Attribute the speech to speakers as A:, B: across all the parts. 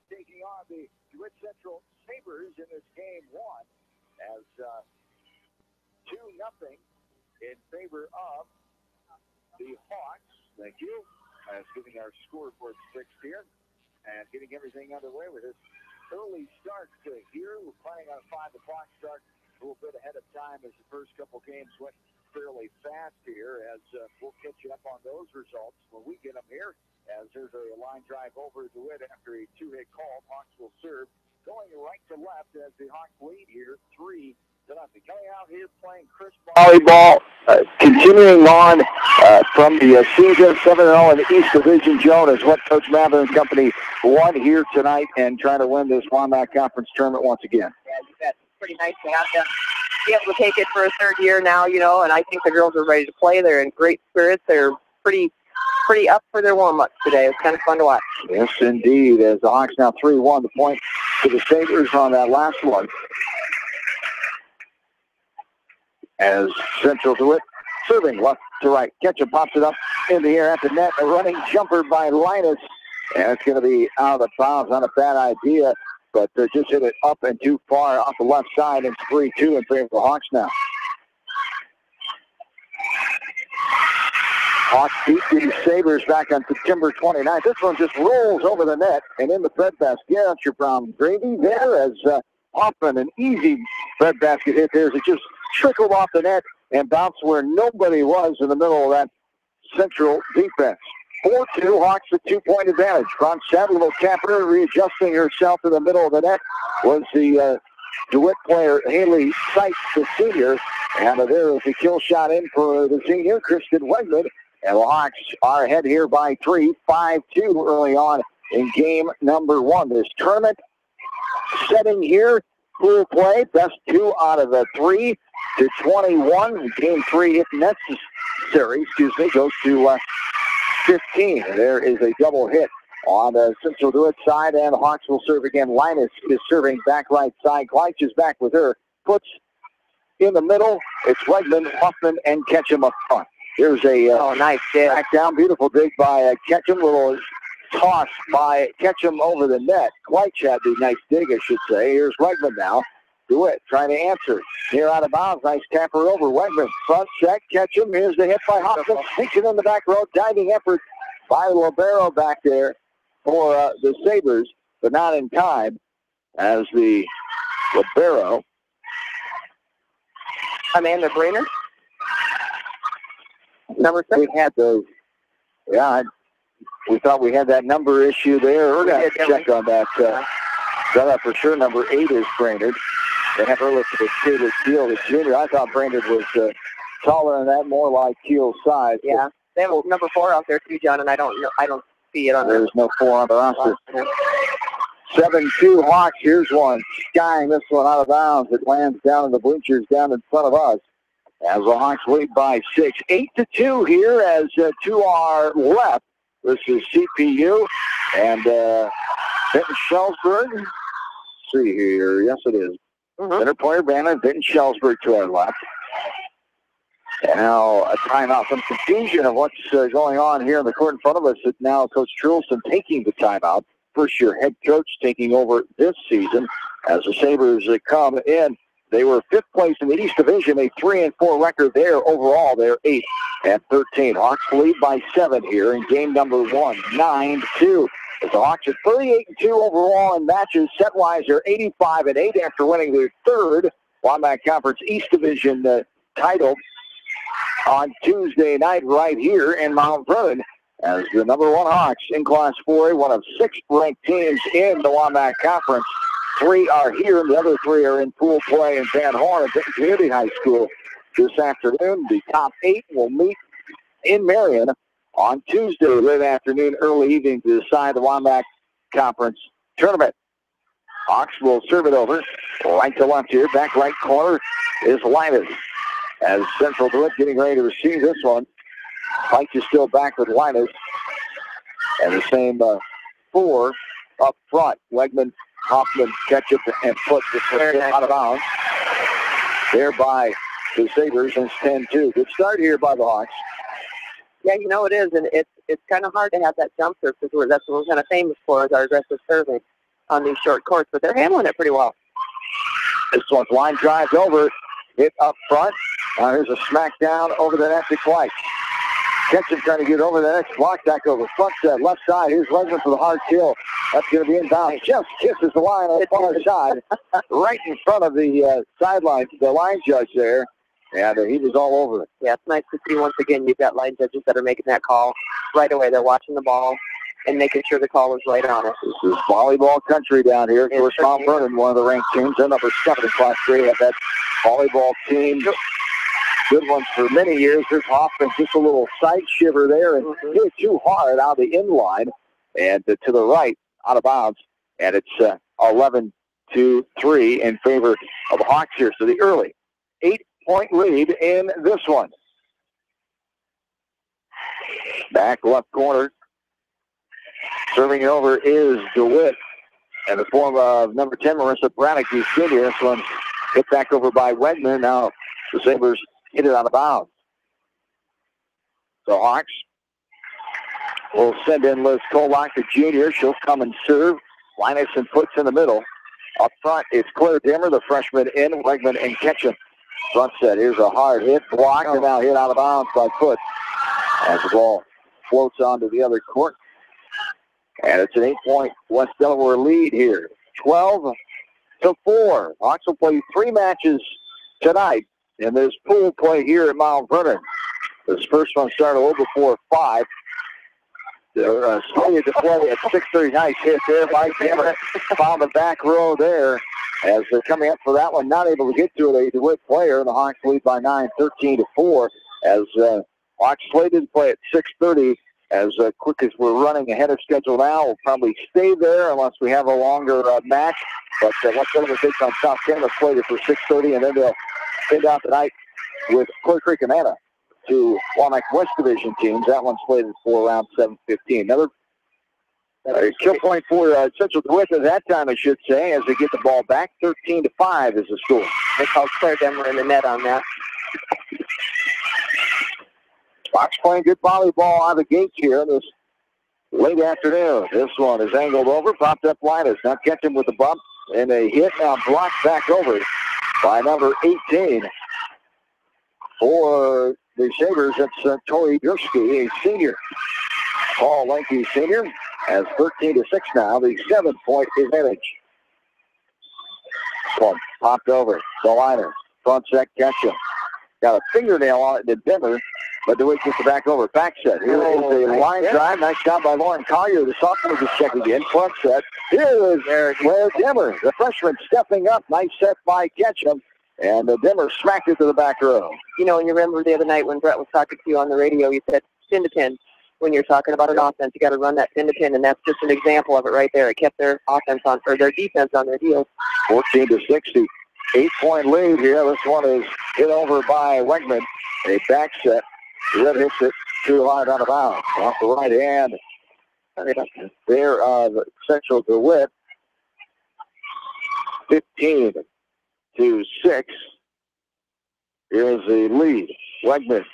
A: taking on the DeWitt Central Sabres in this game one as 2-0 in favor of the Hawks. Thank you. Getting our scoreboard fixed here and getting everything underway with this early start here. We're planning on a 5 o'clock start, a little bit ahead of time as the first couple games went fairly fast here, as we'll catch you up on those results when we get them here, as there's a line drive over DeWitt after a 2-hit call. Hawks will serve, going right to left as the Hawks lead here 3-0. Coming out here playing Chris volleyball, continuing on from the season 7-0 in the East Division. Joan is what Coach Mather and company won here tonight and trying to win this WAMAC Conference tournament once again.
B: Yeah, that's pretty nice to have them be able to take it for a third year now, you know, and I think the girls are ready to play. They're in great spirits. They're pretty up for their warm-ups today. It's kind of fun to watch.
A: Yes, indeed, as the Hawks now 3-1, the point to the Sabres on that last one. As Central DeWitt serving left to right. Ketchum pops it up in the air at the net. A running jumper by Linus. And it's going to be out of the bounds. Not a bad idea, but just hit it up and too far off the left side. It's 3-2 in favor of the Hawks now. Hawks beat the Sabres back on September 29th. This one just rolls over the net and in the breadbasket. Yeah, that's your brown gravy there as Hoffman, an easy breadbasket hit there as it just trickled off the net and bounced where nobody was in the middle of that Central defense. 4-2, Hawks a 2-point advantage. Front set, little camper readjusting herself in the middle of the net was the DeWitt player Haley Sykes, the senior. And there is a kill shot in for the senior, Kristen Wegman. And the Hawks are ahead here by 3, 5-2 early on in game number 1. This tournament setting here, pool play, best 2 out of the 3 to 21. Game 3, if necessary, goes to 15. There is a double hit on the Central DeWitt side, and the Hawks will serve again. Linus is serving back right side. Kleitz is back with her. Puts in the middle. It's Wegman, Hoffman, and Ketchum up front. Here's a
B: nice dig.
A: Back down. Beautiful dig by Ketchum. Little toss by Ketchum over the net. Kleitz had the nice dig, I should say. Here's Wegman now. DeWitt trying to answer. Near out of bounds. Nice tamper over. Wegman front set. Ketchum. Here's the hit by Hoffman. Sneaks it in the back row. Diving effort by Libero back there for the Sabres, but not in time as the Libero.
B: Amanda Brainerd. Number 6.
A: We had those. Yeah, we thought we had that number issue there. We're going to check on that. That for sure. Number 8 is Brainerd. They have her listed as Taylor Keel, the junior. I thought Brainerd was taller than that, more like Keel's size.
B: Yeah, they have number 4 out there too, John, and I don't see it on there.
A: There's no 4 on the roster. 7-2 Hawks. Here's one. Skying this one out of bounds. It lands down in the bleachers down in front of us. As the Hawks lead by 6. 8-2 here as 2 are left. This is CPU and Benton Schellsberg. Let's see here. Yes, it is. Center player Bannon, Benton Schellsberg to our left. And now a timeout. Some confusion of what's going on here in the court in front of us. Now Coach Trulson taking the timeout. First year head coach taking over this season as the Sabres come in. They were 5th place in the East Division, a 3-4 record there. Overall, they're 8-13. Hawks lead by 7 here in game number 1, 9-2. As the Hawks are 38-2 overall in matches. Set-wise, they're 85-8 after winning their 3rd WAMAC Conference East Division title on Tuesday night right here in Mount Vernon. As the number 1 Hawks in Class 4A, one of 6 ranked teams in the WAMAC Conference. 3 are here, and the other 3 are in pool play in Van Horn at Benton Community High School this afternoon. The top 8 will meet in Marion on Tuesday, late afternoon, early evening to decide the WAMAC Conference tournament. Hawks will serve it over. Right to left here, back right corner is Linus. As Central DeWitt getting ready to receive this one. Pike is still back with Linus. And the same 4 up front. Wegman, Hoffman, Ketchum, and Foot out of bounds. Thereby the Sabres, and it's 10-2. Good start here by the Hawks.
B: Yeah, you know it is, and it's kind of hard to have that jump serve because that's what we're kind of famous for is our aggressive serving. on these short courts, but they're handling it pretty well.
A: This one's line drives over, hit up front. Here's a smackdown over the net to Clark. Ketchum trying to get over the next block, back over front set, left side. Here's Lesman for the hard kill. That's going to be inbound. Just kisses the line on the far side, right in front of the sideline, the line judge there. And he was all over it.
B: Yeah, it's nice to see once again you've got line judges that are making that call right away. They're watching the ball and making sure the call is right on it.
A: This is volleyball country down here. Of course, Mount Vernon, one of the ranked teams. They're number 7 in Class 3. Have that volleyball team. Good ones for many years. Here's Hoffman, just a little side shiver there, and hit it too hard out of the in line and to the right, out of bounds. And it's 11-3 in favor of the Hawks here. So the early 8-point lead in this one. Back left corner. Serving it over is DeWitt. And the form of number 10, Marissa Braddock, who's good here. This one hit back over by Wegman. Now the Sabres hit it out of bounds. The Hawks will send in Liz Kolak, the junior. She'll come and serve. Linus and Foots in the middle. Up front, it's Claire Dimmer, the freshman in. Wegman and Ketchum. Front set. Here's a hard hit. Blocked and now hit out of bounds by Foots. As the ball floats onto the other court. And it's an 8-point West Delaware lead here. 12-4. Hawks will play 3 matches tonight. And there's pool play here at Mount Vernon. This first one started a little before 5. They're slated to play at 6:30. Nice hit there by Cameron. Found the back row there as they're coming up for that one. Not able to get to it. A DeWitt player. The Hawks lead by 9, 13-4. As Hawks slated to play at 6:30. As quick as we're running ahead of schedule now, we'll probably stay there unless we have a longer match. But what's going to take on South Canada slated for 6:30, and then they'll end out tonight with Clear Creek and Anna, 2 WAMAC West Division teams. That one's slated for around 7:15. Another kill point for Central DeWitt at that time, I should say, as they get the ball back. 13-5 is the score.
B: They called Claire Denver in the net on that.
A: Fox playing good volleyball out of the gates here this late afternoon. This one is angled over, popped up Linus. Now Ketchum with the bump, and a hit now blocked back over by number 18. For the Sabres, it's Tori Gursky, a senior. Tall, lanky senior, has 13-6 now, the 7-point advantage. One popped over, the liner, front set Ketchum. Got a fingernail on it to Denver, but DeWitt gets the back over. Back set. Here is a line drive. Nice job by Lauren Collier. The sophomore just checking in. Front set. Here is Claire Dimmer, the freshman, stepping up. Nice set by Ketchum. And Dimmer smacked it to the back row.
B: You know, and you remember the other night when Brett was talking to you on the radio, you said pin to pin. When you're talking about an offense, you got to run that pin to pin, and that's just an example of it right there. It kept their offense on, or their defense on their heels.
A: 14-60. 8-point lead here. This one is hit over by Wegman. A back set. Red hits it too hard out of bounds. Off the right hand. There of Central DeWitt. 15-6. Here's the lead. Wegman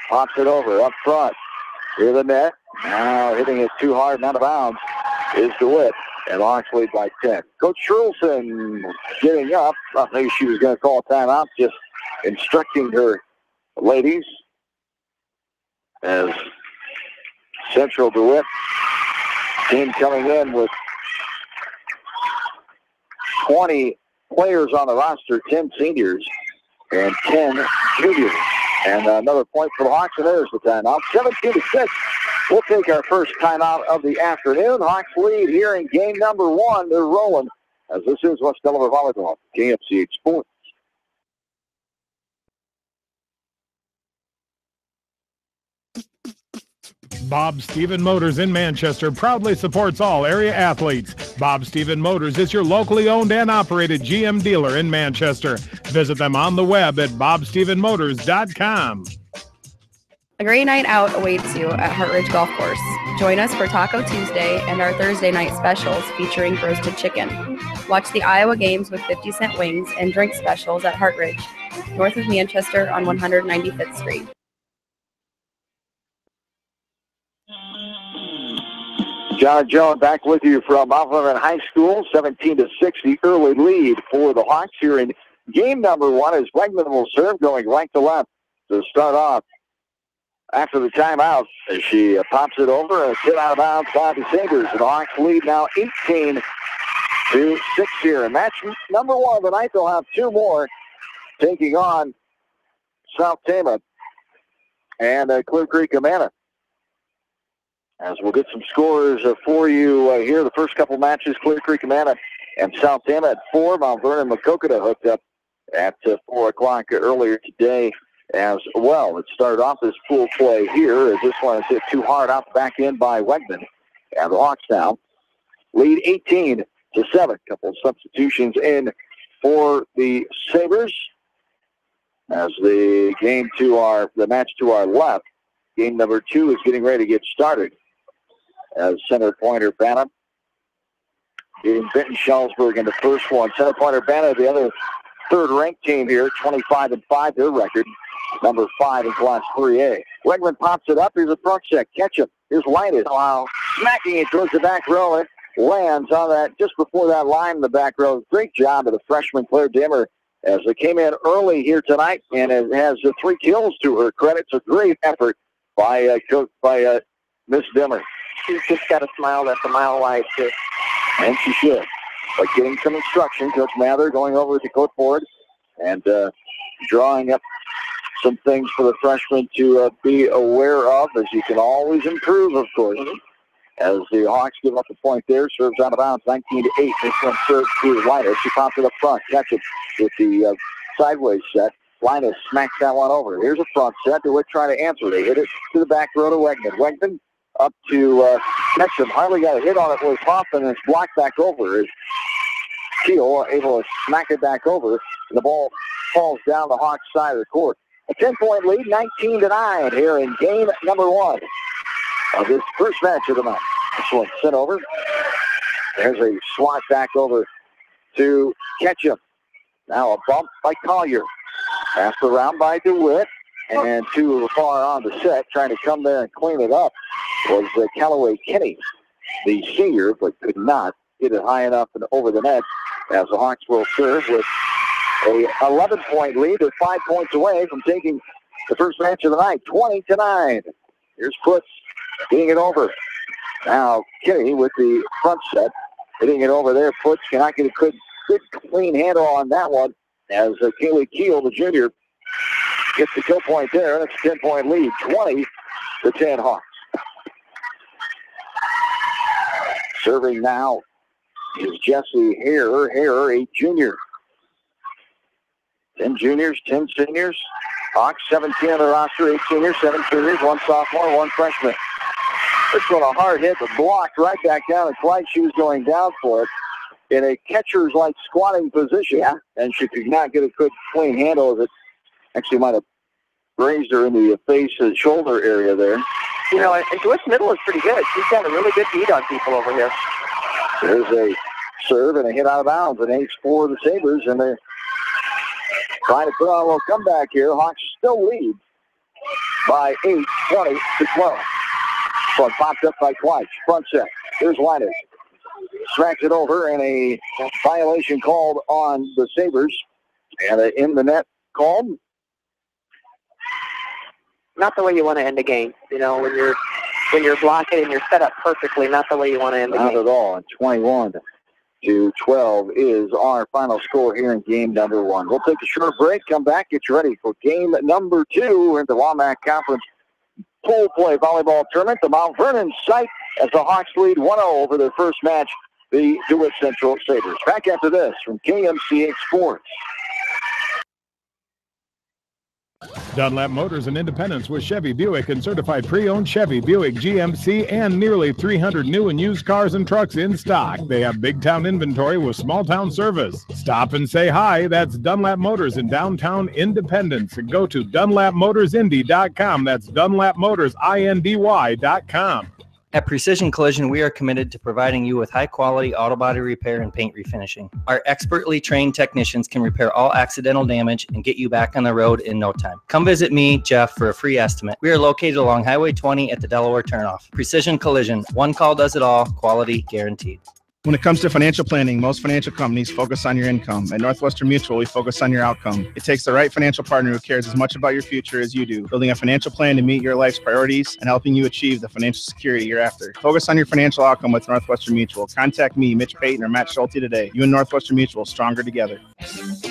A: pops it over up front. Here's the net. Now hitting it too hard and out of bounds is DeWitt. And Hawks lead by 10. Coach Trulson getting up. I think she was going to call a timeout, just instructing her ladies as Central DeWitt team coming in with 20 players on the roster, 10 seniors and 10 juniors. And another point for the Hawks, and there's the timeout. 17-6. We'll take our first timeout of the afternoon. Hawks lead here in game number 1. They're rolling as this is West Delaware Volleyball, KFCH Sports.
C: Bob Stephen Motors in Manchester proudly supports all area athletes. Bob Stephen Motors is your locally owned and operated GM dealer in Manchester. Visit them on the web at bobstephenmotors.com.
D: A great night out awaits you at Hartridge Golf Course. Join us for Taco Tuesday and our Thursday night specials featuring roasted chicken. Watch the Iowa games with 50-cent wings and drink specials at Hartridge, north of Manchester on 195th Street.
A: John Jones back with you from Mount Vernon High School. 17-6, the early lead for the Hawks here in game number 1 as Wegman will serve, going right to left to start off after the timeout as she pops it over and hit out of bounds by the Sabres. And the Hawks lead now 18-6 here. And match number 1 of the night, they'll have 2 more taking on South Tama and Clear Creek Amana. As we'll get some scores for you here. The first couple matches, Clear Creek Amana and South Tama at 4. Mount Vernon Makokata hooked up at 4 o'clock earlier today as well. It started off as full play here as this one is hit too hard out the back end by Wegman. And the Hawks now lead 18-7. Couple of substitutions in for the Sabres as the match to our left. Game number 2 is getting ready to get started. As center pointer Banna beating Benton Schellsburg in the first one. Center pointer Banna, the other third-ranked team here, 25-5 their record, number 5 in Class 3A. Wegman pops it up. Here's a front check. Ketchup. Here's Linus. Wow. Smacking it towards the back row. It lands on that just before that line in the back row. Great job of the freshman Claire Dimmer as they came in early here tonight, and it has 3 kills to her credit. It's a great effort by Miss Dimmer. She's just got a smile that's a mile wide, too. And she should. But getting some instruction, Coach Mather going over to clipboard and drawing up some things for the freshmen to be aware of, as you can always improve, of course. As the Hawks give up the point there, serves out of bounds, 19-8. This one serves to Linus. She pops it up front, catches with the sideways set. Linus smacks that one over. Here's a front set. DeWitt trying to answer. They hit it to the back row to Wegman. Wegman up to Ketchum. Hardly got a hit on it with Hoffman, and it's blocked back over. As Keel able to smack it back over, and the ball falls down the Hawks side of the court. A 10-point lead, 19-9 here in game number 1 of this first match of the night. This one sent over. There's a swat back over to Ketchum. Now a bump by Collier. Passed around by DeWitt. And too far on the set, trying to come there and clean it up, was Callaway Kinney, the senior, but could not get it high enough and over the net as the Hawks will serve with a 11-point lead. They're 5 points away from taking the first match of the night, 20-9. Here's Foots getting it over. Now Kinney with the front set, hitting it over there. Foots cannot get a good clean handle on that one as Kaylee Keel, the junior, gets the kill point there, and it's a 10-point lead, 20-10 Hawks. Serving now is Jesse Hare, a junior. 10 juniors, 10 seniors. Hawks, 17 on the roster, 8 seniors, 7 juniors, 1 sophomore, 1 freshman. This one a hard hit, but blocked right back down, and Clyde, she was going down for it in a catcher's-like squatting position, and she could not get a good clean handle of it. Actually might have grazed her in the face and shoulder area there.
B: You know, and DeWitt's middle is pretty good. She's got a really good beat on people over here.
A: There's a serve and a hit out of bounds, an ace for the Sabres, and they're trying to put on a little comeback here. Hawks still lead by 8, 20-12. So it popped up by Clyde. Front set. Here's Linus. Smacks it over, and a violation called on the Sabres. And in the net called.
B: Not the way you want to end a game. You know, when you're blocking and you're set up perfectly, not the way you want to end the game.
A: Not at all. And 21-12 is our final score here in game number 1. We'll take a short break, come back, get you ready for game number 2 in the WAMAC Conference Pool Play Volleyball Tournament. The Mount Vernon site as the Hawks lead 1-0 over their first match, the DeWitt Central Sabres. Back after this from KMCH Sports.
C: Dunlap Motors in Independence with Chevy, Buick, and certified pre-owned Chevy, Buick, GMC, and nearly 300 new and used cars and trucks in stock. They have big-town inventory with small-town service. Stop and say hi. That's Dunlap Motors in downtown Independence. And go to DunlapMotorsIndy.com. That's DunlapMotorsIndy.com.
E: At Precision Collision, we are committed to providing you with high-quality auto body repair and paint refinishing. Our expertly trained technicians can repair all accidental damage and get you back on the road in no time. Come visit me, Jeff, for a free estimate. We are located along Highway 20 at the Delaware turnoff. Precision Collision, one call does it all, quality guaranteed.
F: When it comes to financial planning, most financial companies focus on your income. At Northwestern Mutual, we focus on your outcome. It takes the right financial partner who cares as much about your future as you do, building a financial plan to meet your life's priorities and helping you achieve the financial security you're after. Focus on your financial outcome with Northwestern Mutual. Contact me, Mitch Payton, or Matt Schulte today. You and Northwestern Mutual, stronger together.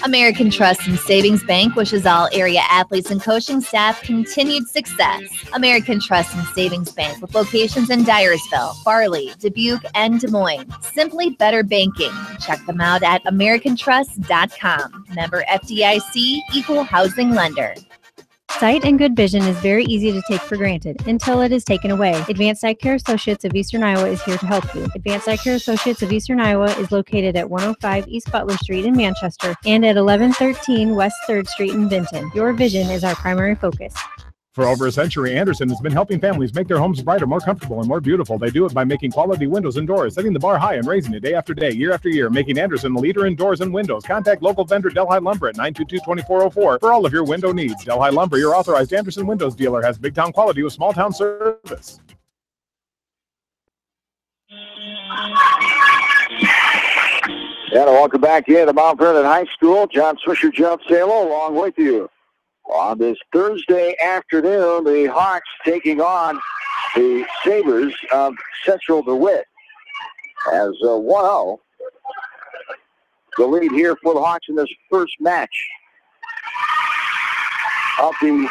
G: American Trust and Savings Bank wishes all area athletes and coaching staff continued success. American Trust and Savings Bank with locations in Dyersville, Farley, Dubuque, and Des Moines. Simply better banking. Check them out at americantrust.com. Member FDIC, equal housing lender.
H: Sight and good vision is very easy to take for granted until it is taken away. Advanced Eye Care Associates of Eastern Iowa is here to help you. Advanced Eye Care Associates of Eastern Iowa is located at 105 East Butler Street in Manchester and at 1113 West 3rd Street in Vinton. Your vision is our primary focus.
C: For over a century, Anderson has been helping families make their homes brighter, more comfortable, and more beautiful. They do it by making quality windows and doors, setting the bar high and raising it day after day, year after year, making Anderson the leader in doors and windows. Contact local vendor Delhi Lumber at 922-2404 for all of your window needs. Delhi Lumber, your authorized Anderson Windows dealer, has big town quality with small town service.
A: And welcome back in to Mount Vernon High School. John Swisher, Jeff Salo, along with you. On this Thursday afternoon, the Hawks taking on the Sabres of Central DeWitt as 1-0. The lead here for the Hawks in this first match of the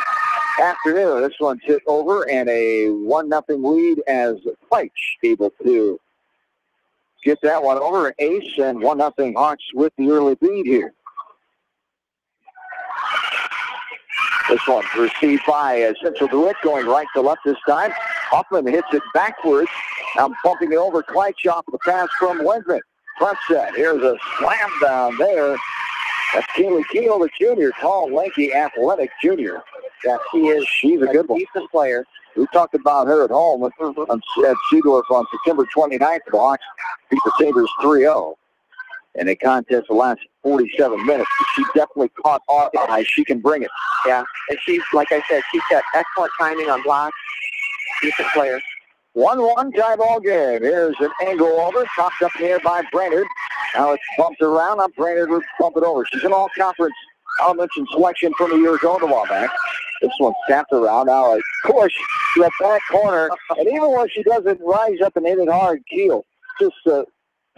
A: afternoon. This one's hit over and a 1-0 lead as Fleich able to get that one over. Ace and 1-0 Hawks with the early lead here. This one received by Central DeWitt, going right to left this time. Hoffman hits it backwards. Now bumping it over. Kleitsch off the pass from Wendman. Front set. Here's a slam down there. That's Keely Keel, the junior. Tall, lanky, athletic junior. Yeah, she's a good one. Decent player. We talked about her at home at Seedorf on September 29th. The Hawks beat the Sabres 3-0. In a contest the last 47 minutes. She definitely caught our eye. She can bring it.
B: Yeah, and she's, like I said, she's got excellent timing on blocks. Decent player.
A: 1-1 tie ball game. Here's an angle over. Topped up here by Brainerd. Now it's bumped around. Now Brainerd will bump it over. She's an all-conference elementary selection from the year ago to WAMAC. This one's tapped around. Now a push to the back corner. And even when she doesn't rise up and hit it hard, Keel just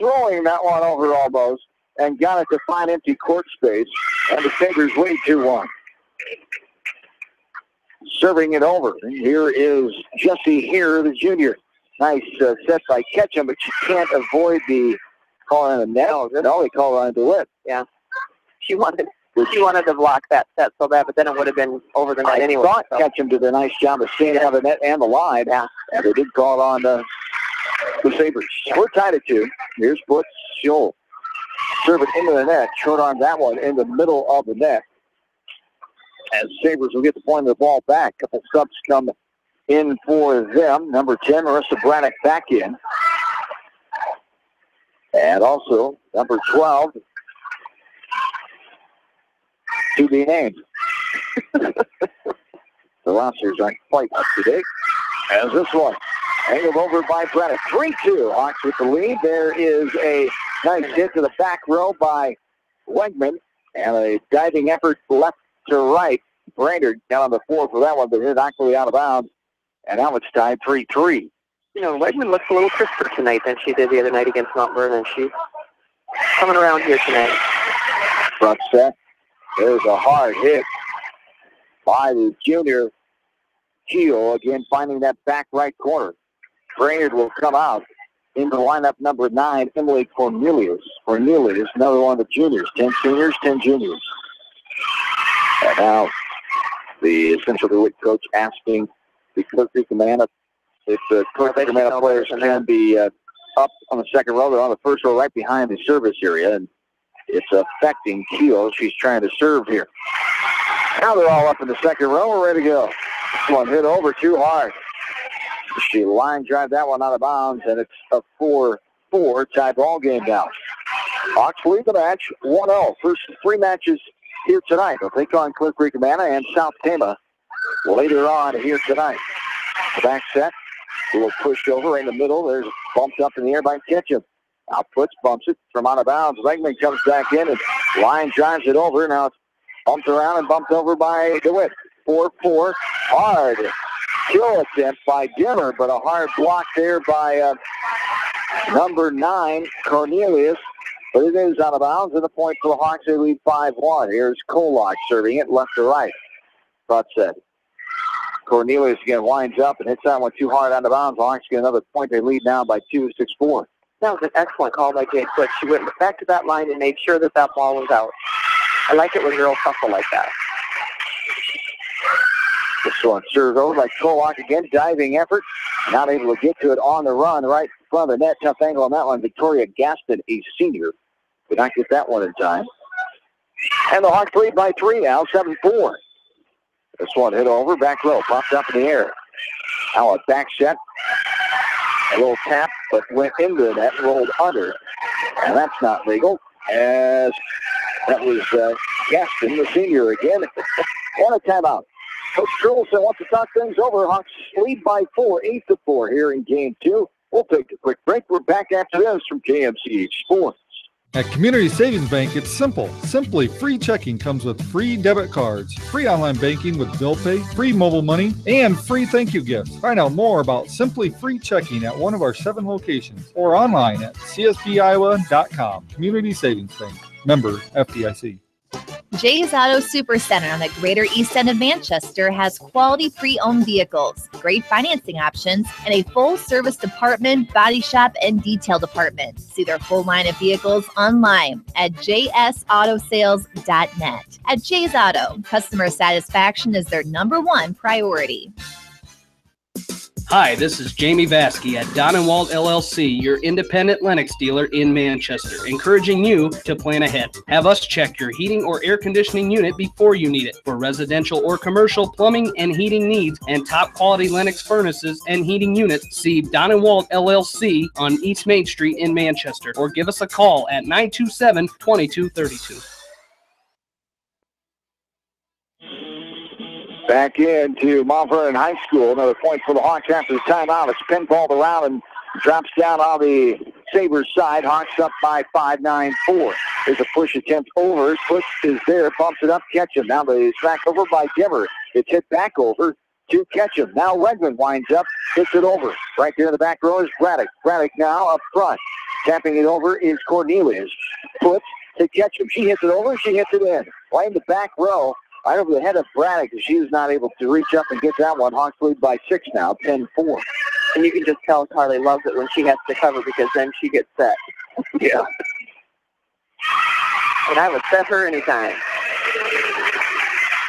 A: throwing that one over almost and got it to find empty court space. And the Sabres lead 2-1. Serving it over. And here is Jessie Here, the junior. Nice set by Ketchum, but she can't avoid the call on the net. No, they call on DeWitt.
B: Yeah. She wanted to block that set so bad, but then it would have been over the net anyway.
A: I thought Ketchum did a nice job of staying out of the net and the line.
B: Yeah.
A: And they did call on the Sabres. Yeah. We're tied at 2. Here's Butch. She'll serve it into the net. Short arm that one in the middle of the net. As Sabres will get the point of the ball back. A couple subs come in for them. Number 10, Marissa Braddock back in. And also number 12 to be named. The rosters aren't quite up to date. As this one angled over by Braddock. 3-2. Hawks with the lead. There is a nice hit to the back row by Wegman. And a diving effort left to right. Brainerd down on the floor for that one, but hit actually out of bounds. And now it's tied 3-3.
B: You know, Wegman looks a little crisper tonight than she did the other night against Mount Vernon. She's coming around here tonight.
A: Front set. There's a hard hit by the junior Keel. Again, finding that back right corner. Brainerd will come out into lineup number 9, Emily Cornelius. Cornelius, another one of the juniors. 10 seniors, 10 juniors. And now the Central DeWitt coach asking the Cook Command if the Cook Command players can be up on the second row. They're on the first row right behind the service area, and it's affecting Keel. She's trying to serve here. Now they're all up in the second row. We're ready to go. This one hit over too hard. She line drive that one out of bounds, and it's a 4-4 tie ball game now. Hawks lead the match 1-0. First 3 matches here tonight. They'll take on Cliff Creek Amana and South Tama later on here tonight. The back set, a little push over in the middle. There's bumped up in the air by Ketchum. Outputs, bumps it from out of bounds. Legman comes back in and line drives it over. Now it's bumped around and bumped over by DeWitt. 4-4, hard kill attempt by Dimmer, but a hard block there by number 9, Cornelius. But it is out of bounds, and the point for the Hawks. They lead 5-1. Here's Kolak serving it left to right. Thought said. Cornelius again winds up and hits that one too hard out of bounds. The Hawks get another point. They lead now by 2, 6-4.
B: That was an excellent call by Jade Foote. She went back to that line and made sure that that ball was out. I like it when girls hustle like that.
A: This one served over by Kolak again. Diving effort. Not able to get to it on the run right in front of the net. Tough angle on that one. Victoria Gaston, a senior. Did not get that one in time. And the Hawks lead by 3 now, 7-4. This one hit over, back row, popped up in the air. Now a back set. A little tap, but went into the net, rolled under. And that's not legal, as that was Gaston, the senior again. On a timeout. Coach Trulson wants to talk things over. Hawks lead by 4, 8-4 here in game 2. We'll take a quick break. We're back after this from KMCH Sports.
I: At Community Savings Bank, it's simple. Simply Free Checking comes with free debit cards, free online banking with bill pay, free mobile money, and free thank you gifts. Find out more about Simply Free Checking at one of our 7 locations or online at csbiowa.com. Community Savings Bank. Member FDIC.
G: Jay's Auto Supercenter on the Greater East End of Manchester has quality pre-owned vehicles, great financing options, and a full-service department, body shop, and detail department. See their full line of vehicles online at jsautosales.net. At Jay's Auto, customer satisfaction is their #1 priority.
J: Hi, this is Jamie Vasky at Don & Walt LLC, your independent Lennox dealer in Manchester, encouraging you to plan ahead. Have us check your heating or air conditioning unit before you need it. For residential or commercial plumbing and heating needs and top quality Lennox furnaces and heating units, see Don & Walt LLC on East Main Street in Manchester, or give us a call at 927-2232.
A: Back into Mount Vernon High School. Another point for the Hawks after the timeout. It's pinballed around and drops down on the Sabres side. Hawks up by 5, 9-4. There's a push attempt over. Push is there. Bumps it up. Ketchum. Now the back over by Dimmer. It's hit back over to Ketchum. Now Redmond winds up. Hits it over. Right there in the back row is Braddock. Braddock now up front. Tapping it over is Cornelius. Puts to Ketchum. She hits it over. She hits it in. Right in the back row. Right over the head of Braddock. She was not able to reach up and get that one. Hawks lead by 6 now, 10-4.
B: And you can just tell Carly loves it when she has to cover because then she gets set.
A: Yeah.
B: And I would set her anytime.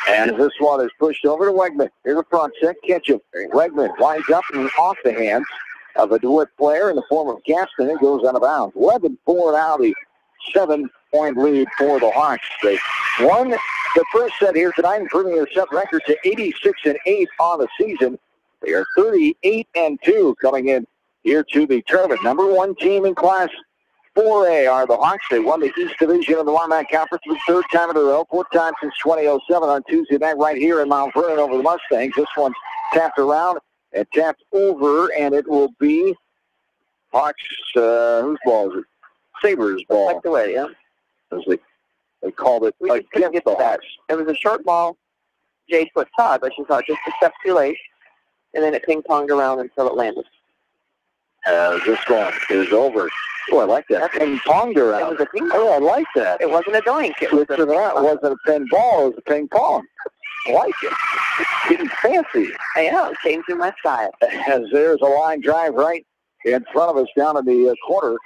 A: And this one is pushed over to Wegman. Here's a front set. Ketchum. Wegman winds up and off the hands of a DeWitt player in the form of Gaston. It goes out of bounds. 11-4 now, the 7-point lead for the Hawks. They won the first set here tonight, improving their set record to 86-8 on the season. They are 38-2 coming in here to the tournament. #1 team in Class 4A are the Hawks. They won the East Division of the WAMAC Conference for the 3rd time in a row, 4th time since 2007 on Tuesday night right here in Mount Vernon over the Mustangs. This one's tapped around and tapped over, and it will be Hawks, whose ball is it? Sabres ball.
B: Tucked away, yeah.
A: They called it against the Hawks.
B: It was a short ball. Jade Foote saw it, but she thought just a step too late. And then it ping-ponged around until it landed.
A: This one is over. Oh, I like that. Ping-ponged around.
B: It was a ping-pong.
A: Oh, I like that.
B: It wasn't a doink. It wasn't
A: a ping-ball. It was a ping-pong. I like it. It's getting fancy.
B: Yeah, changing my style.
A: As there's a line drive right in front of us down in the corner,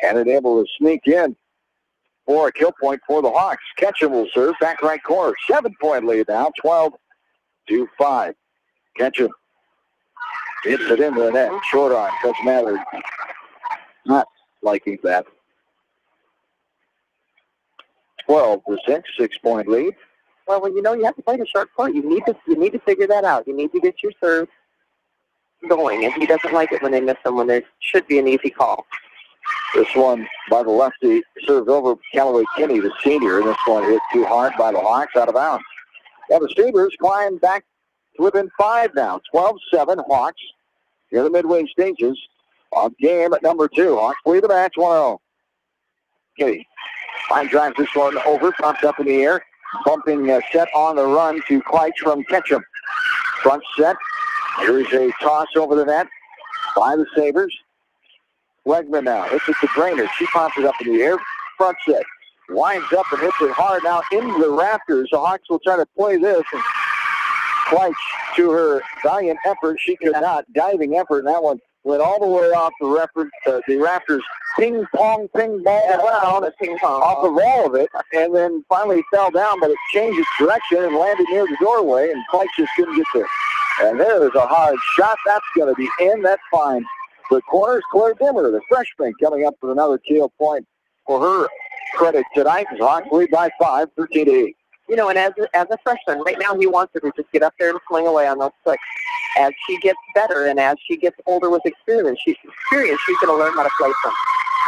A: and it able to sneak in for a kill point for the Hawks. Ketchum will serve, back right corner. 7-point lead now, 12-5. Ketchum hits it into the net. Short on, doesn't matter. Not liking that. 12-6, 6-point lead.
B: Well, you know, you have to play the short court. You need to figure that out. You need to get your serve going, and he doesn't like it when they miss them when there should be an easy call.
A: This one by the lefty served over Callaway Kinney, the senior, and this one hit too hard by the Hawks, out of bounds. Well, the Sabres climb back to within 5 now. 12-7 Hawks near the midway stages of game at number 2. Hawks lead the match 1-0. Kinney line drives this one over, pops up in the air, bumping set on the run to Kleitsch from Ketchum. Front set. Here's a toss over the net by the Sabres. Wegman now hits it to Brainerd. She pops it up in the air. Front set. Winds up and hits it hard now into the rafters. The Hawks will try to play this. And Kleitsch, to her valiant effort, she could not. Diving effort, and that one went all the way off the rafters. Ping ball around off the wall of it, and then finally fell down, but it changed its direction and landed near the doorway, and Kleitsch just couldn't get there. And there's a hard shot. That's going to be in. That's fine. The corner's Claire Dimmer, the freshman, coming up with another kill point for her credit tonight. Hawks lead by 5, 13-8.
B: You know, and as a freshman, right now he wants her to just get up there and swing away on those clicks. As she gets better and as she gets older with experience, she's going to learn how to play some.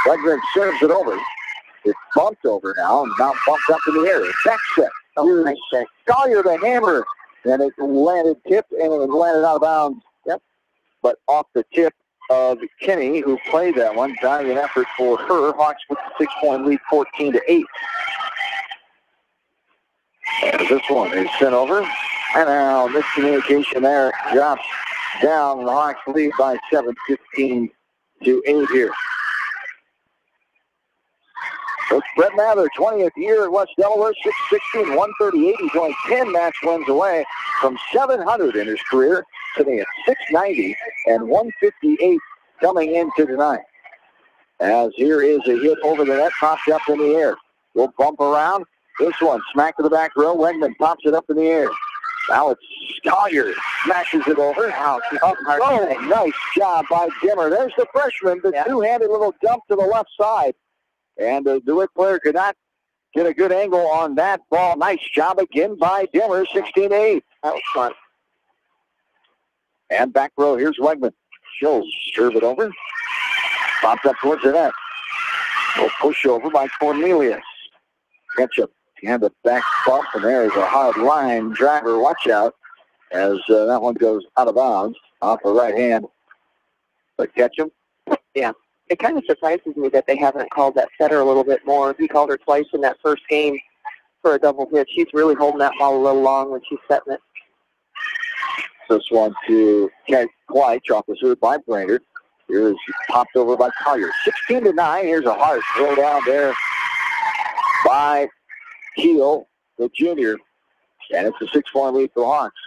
A: Wegman serves it over. It's bumped over now, and now bumped up in the air. Back set.
B: Nice check.
A: Collier the hammer, and it landed tipped, and it landed out of bounds. Yep. But off the tip of Kinney, who played that one. Valiant effort for her. Hawks with the 6-point lead, 14-8. And this one is sent over. And now miscommunication there. Drops down, and the Hawks lead by 7, 15-8 here. So Brett Mather, 20th year at West Delaware, 6'16", 138. He's only 10 match wins away from 700 in his career, sitting at 690 and 158 coming into tonight. As here is a hit over the net, popped up in the air. We'll bump around. This one, smack to the back row. Wegman pops it up in the air. Now it's Collier, smashes it over. Oh, nice job by Dimmer. There's the freshman, the two-handed little dump to the left side. And the DeWitt player could not get a good angle on that ball. Nice job again by Dimmer, 16-8. That was fun. And back row, here's Wegman. She'll serve it over. Pops up towards the net. A push over by Cornelius. Ketchup. And the back bump, and there is a hard line driver. Watch out as that one goes out of bounds off the right hand. But Ketchum.
B: Yeah. It kind of surprises me that they haven't called that setter a little bit more. He called her twice in that first game for a double hit. She's really holding that ball a little long when she's setting it.
A: This one to Kleitsch, off the serve by Brainerd. Here is popped over by Collier. 16-9. Here's a hard throw down there by Keel, the junior. And it's a 6-point lead for the Hawks.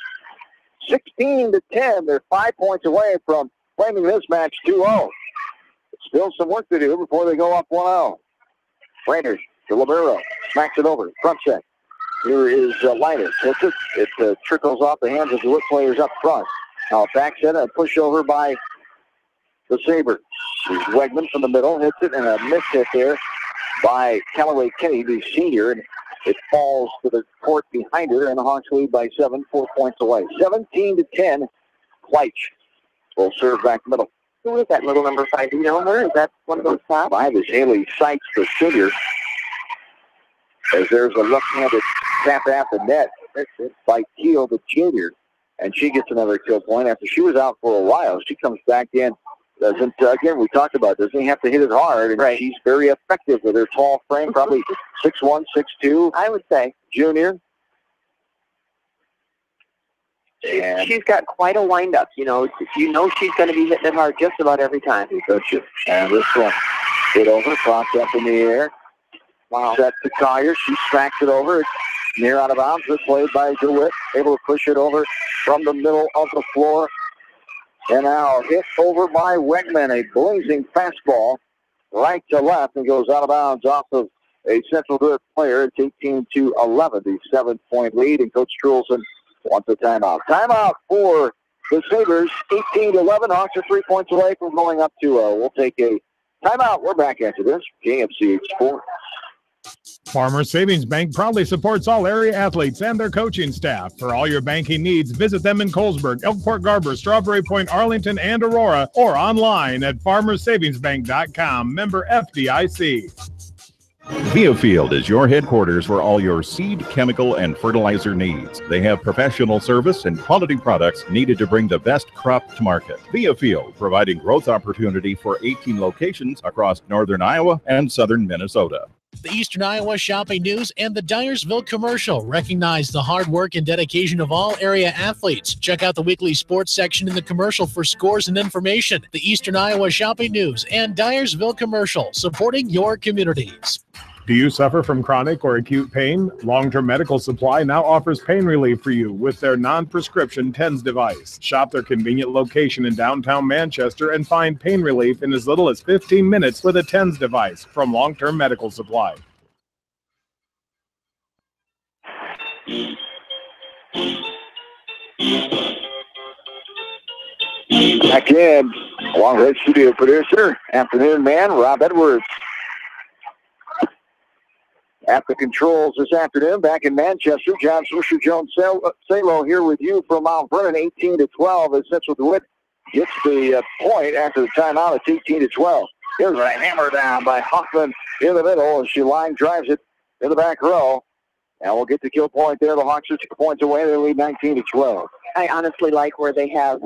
A: 16-10. They're 5 points away from claiming this match 2-0. Still some work to do before they go up 1-0. Brainerd to Libero. Smacks it over. Front set. Here is Linus. Hits it. It trickles off the hands of the DeWitt players up front. Now back set. A push over by the Sabres. Wegman from the middle. Hits it. And a miss hit there by Callaway Kinney, the senior. And it falls to the court behind her. And the Hawks lead by 7, 4 points away. 17-10. Kleitsch will serve back middle.
B: Who is that little number 5? Do you know her? Is that one of those top?
A: 5 is Haley Sykes, the senior. As there's a left-handed tap at the net by Keel, the junior. And she gets another kill point after she was out for a while. She comes back in. Doesn't, again, we talked about, doesn't have to hit it hard. And right. She's very effective with her tall frame, probably 6'1", 6'2".
B: I would say.
A: Junior.
B: And she's got quite a wind-up, you know. You know she's going to be hitting it hard just about every time.
A: Gotcha. And this one hit over, popped up in the air. Wow. Set to Collier. She smacks it over. It's near out of bounds. This played by DeWitt. Able to push it over from the middle of the floor. And now hit over by Wegman. A blazing fastball right to left and goes out of bounds off of a Central DeWitt player. It's 18-11, the 7-point lead. And Coach Trulson wants a timeout. Timeout for the Sabres. 18-11. Hawks are 3 points away from going up 2-0. We'll take a timeout. We're back after this. KMCH Sports.
C: Farmers Savings Bank proudly supports all area athletes and their coaching staff. For all your banking needs, visit them in Colesburg, Elkport Garber, Strawberry Point, Arlington, and Aurora, or online at farmersavingsbank.com. Member FDIC.
K: Viafield is your headquarters for all your seed, chemical, and fertilizer needs. They have professional service and quality products needed to bring the best crop to market. Viafield, providing growth opportunity for 18 locations across northern Iowa and southern Minnesota.
L: The Eastern Iowa Shopping News and the Dyersville Commercial recognize the hard work and dedication of all area athletes. Check out the weekly sports section in the commercial for scores and information. The Eastern Iowa Shopping News and Dyersville Commercial, supporting your communities.
C: Do you suffer from chronic or acute pain? Long-Term Medical Supply now offers pain relief for you with their non-prescription TENS device. Shop their convenient location in downtown Manchester and find pain relief in as little as 15 minutes with a TENS device from Long-Term Medical Supply.
A: Back in, along with studio producer, afternoon man, Rob Edwards. At the controls this afternoon, back in Manchester, John Swisher Jones Salo here with you from Mount Vernon, 18-12 as Central DeWitt gets the point after the timeout. It's 18-12. Here's a hammer down by Hoffman in the middle as she line drives it in the back row. And we'll get the kill point there. The Hawks are 2 points away. They lead 19-12.
B: I honestly like where they have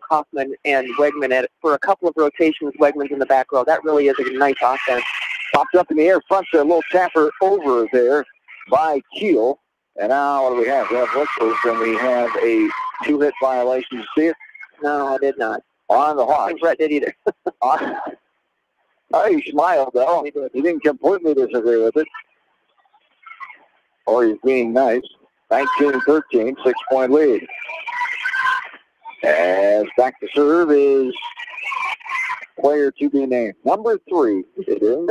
B: Hoffman and Wegman at it. For a couple of rotations, Wegman's in the back row. That really is a nice offense.
A: Popped up in the air, fronts a little tapper over there by Keel. And now what do we have? We have whistles, and we have a 2-hit violation. Did you see it?
B: No, I did not.
A: On the Hawks.
B: I think Brett did either.
A: Oh, he smiled, though. He didn't completely disagree with it. Or he's being nice. 19-13, 6-point lead. As back to serve is player to be named. Number 3, it is.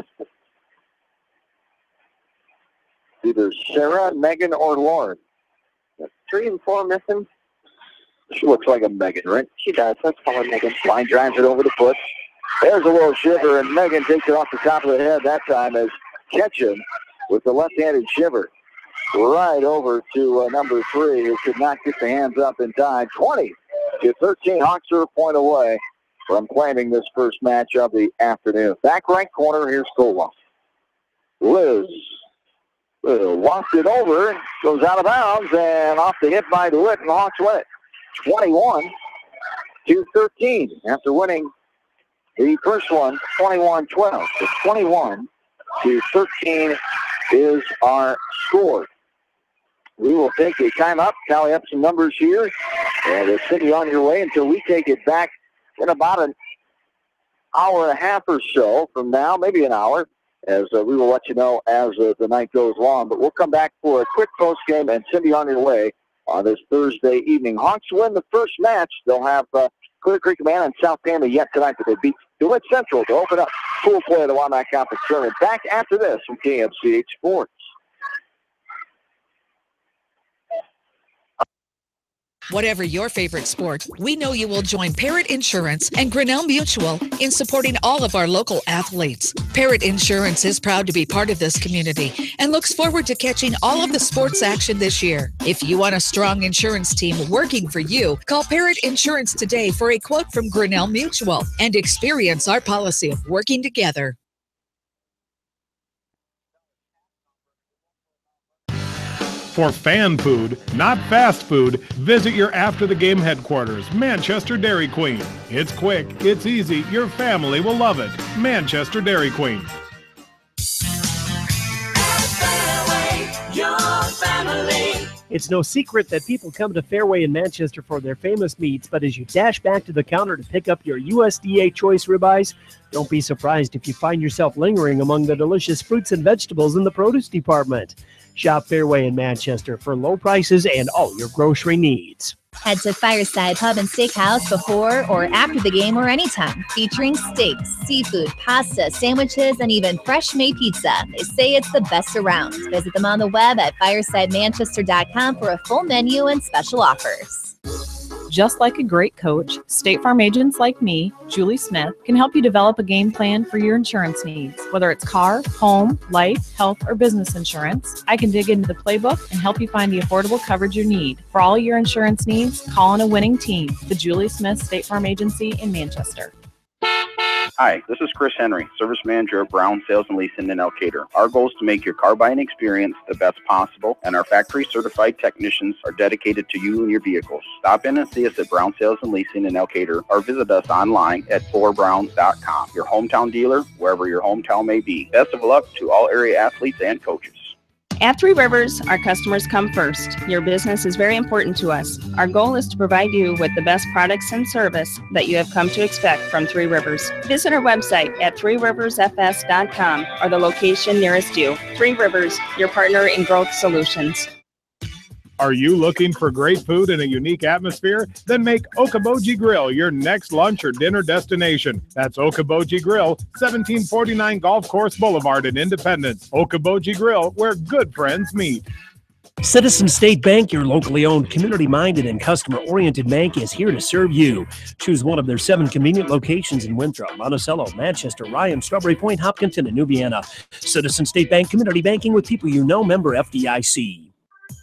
A: Either Sarah, Megan, or Lauren.
B: 3 and 4 missing.
A: She looks like a Megan, right?
B: She does. Let's call her Megan.
A: Line drives it over the foot. There's a little shiver, and Megan takes it off the top of the head that time as Ketchum with the left-handed shiver. Right over to number 3, who could not get the hands up in time. 20-13. Hawks are a point away from claiming this first match of the afternoon. Back right corner, here's Colwell. Liz walks it over, goes out of bounds, and off the hit by DeWitt, and the Hawks win it. 21-13 after winning the first one, 21-12. So 21-13 is our score. We will take a timeout, tally up some numbers here, and Cindy on your way until we take it back in about an hour and a half or so from now, maybe an hour, as we will let you know as the night goes along. But we'll come back for a quick post game, and Cindy on your way on this Thursday evening. Hawks win the first match. They'll have Clear Creek Man and South Tampa yet tonight, but they beat DeWitt Central to open up full play of the WAMAC Conference Tournament. Back after this from KMCH Sports.
M: Whatever your favorite sport, we know you will join Parrott Insurance and Grinnell Mutual in supporting all of our local athletes. Parrott Insurance is proud to be part of this community and looks forward to catching all of the sports action this year. If you want a strong insurance team working for you, call Parrott Insurance today for a quote from Grinnell Mutual and experience our policy of working together.
C: For fan food, not fast food, visit your after-the-game headquarters, Manchester Dairy Queen. It's quick, it's easy, your family will love it. Manchester Dairy Queen.
N: It's no secret that people come to Fairway in Manchester for their famous meats, but as you dash back to the counter to pick up your USDA choice ribeyes, don't be surprised if you find yourself lingering among the delicious fruits and vegetables in the produce department. Shop Fairway in Manchester for low prices and all your grocery needs.
G: Head to Fireside Pub and Steakhouse before or after the game or anytime, featuring steaks, seafood, pasta, sandwiches, and even fresh-made pizza. They say it's the best around. Visit them on the web at firesidemanchester.com for a full menu and special offers.
O: Just like a great coach, State Farm agents like me, Julie Smith, can help you develop a game plan for your insurance needs. Whether it's car, home, life, health, or business insurance, I can dig into the playbook and help you find the affordable coverage you need. For all your insurance needs, call on a winning team, the Julie Smith State Farm Agency in Manchester.
P: Hi, this is Chris Henry, Service Manager of Brown Sales and Leasing in Elkader. Our goal is to make your car buying experience the best possible, and our factory certified technicians are dedicated to you and your vehicles. Stop in and see us at Brown Sales and Leasing in Elkader, or visit us online at forbrowns.com. Your hometown dealer, wherever your hometown may be. Best of luck to all area athletes and coaches.
Q: At Three Rivers, our customers come first. Your business is very important to us. Our goal is to provide you with the best products and service that you have come to expect from Three Rivers. Visit our website at threeriversfs.com or the location nearest you. Three Rivers, your partner in growth solutions.
C: Are you looking for great food and a unique atmosphere? Then make Okoboji Grill your next lunch or dinner destination. That's Okoboji Grill, 1749 Golf Course Boulevard in Independence. Okoboji Grill, where good friends meet.
N: Citizen State Bank, your locally owned, community-minded, and customer-oriented bank, is here to serve you. Choose one of their 7 convenient locations in Winthrop, Monticello, Manchester, Ryan, Strawberry Point, Hopkinton, and New Vienna. Citizen State Bank, community banking with people you know, member FDIC.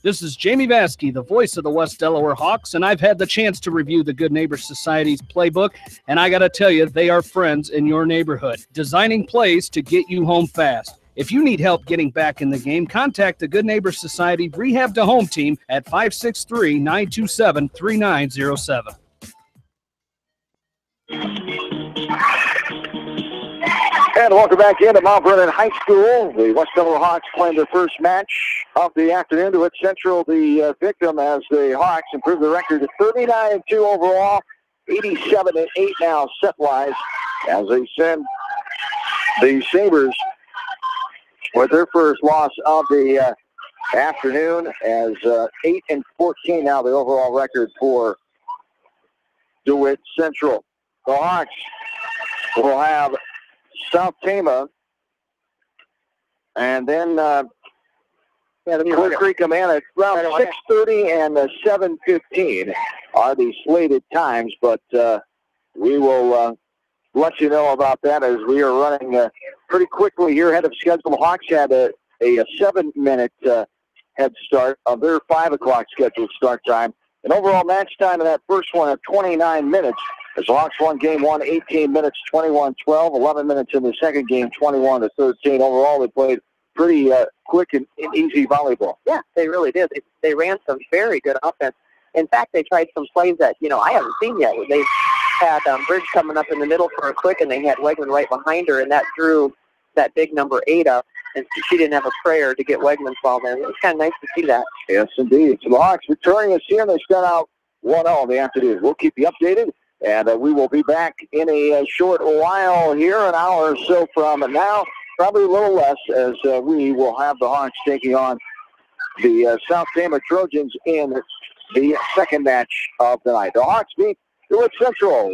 J: This is Jamie Vaskey, the voice of the West Delaware Hawks, and I've had the chance to review the Good Neighbor Society's playbook, and I got to tell you, they are friends in your neighborhood, designing plays to get you home fast. If you need help getting back in the game, contact the Good Neighbor Society Rehab to Home team at 563-927-3907.
A: And welcome back into Mount Vernon High School. The West Delaware Hawks playing their first match of the afternoon. To WITT Central, the victim, as the Hawks improve the record to 39-2 overall, 87-8 now set-wise, as they send the Sabres with their first loss of the afternoon, as 8-14 now the overall record for DeWitt Central. The Hawks will have South Tama, and then Clear Creek Amana around 6:30 and 7:15 are the slated times, but we will let you know about that as we are running pretty quickly here ahead of schedule. The Hawks had a 7-minute head start of their 5 o'clock scheduled start time. An overall match time in that first one of 29 minutes. As the Hawks won game one, 18 minutes, 21-12, 11 minutes in the second game, 21-13. Overall, they played pretty quick and easy volleyball.
B: Yeah, they really did. They ran some very good offense. In fact, they tried some plays that, I haven't seen yet. They had Bridge coming up in the middle for a quick, and they had Wegman right behind her, and that drew that big number 8 up, and she didn't have a prayer to get Wegman's ball there. It was kind of nice to see that.
A: Yes, indeed. So the Hawks returning us here, and they start out 1-0 in the afternoon. We'll keep you updated. And we will be back in a short while here, an hour or so from now, probably a little less, as we will have the Hawks taking on the South Tama Trojans in the second match of the night. The Hawks beat DeWitt Central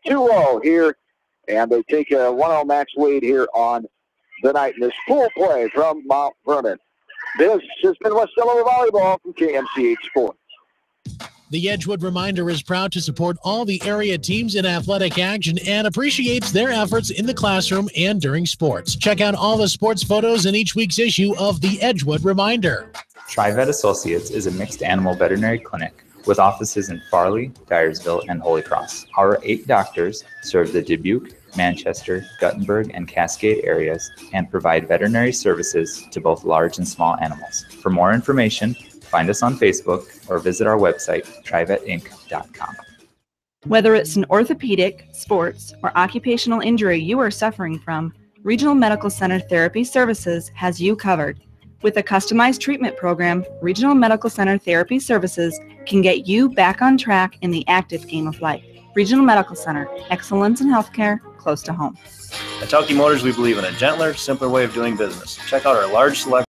A: 2-0 here, and they take a 1-0 match lead here on the night in this pool play from Mount Vernon. This has been West Delaware Volleyball from KMCH Sports.
L: The Edgewood Reminder is proud to support all the area teams in athletic action and appreciates their efforts in the classroom and during sports. Check out all the sports photos in each week's issue of the Edgewood Reminder.
R: TriVet Associates is a mixed animal veterinary clinic with offices in Farley, Dyersville, and Holy Cross. Our 8 doctors serve the Dubuque, Manchester, Guttenberg, and Cascade areas and provide veterinary services to both large and small animals. For more information, find us on Facebook or visit our website, trivetinc.com.
Q: Whether it's an orthopedic, sports, or occupational injury you are suffering from, Regional Medical Center Therapy Services has you covered. With a customized treatment program, Regional Medical Center Therapy Services can get you back on track in the active game of life. Regional Medical Center, excellence in healthcare close to home.
S: At Tauke Motors, we believe in a gentler, simpler way of doing business. Check out our large selection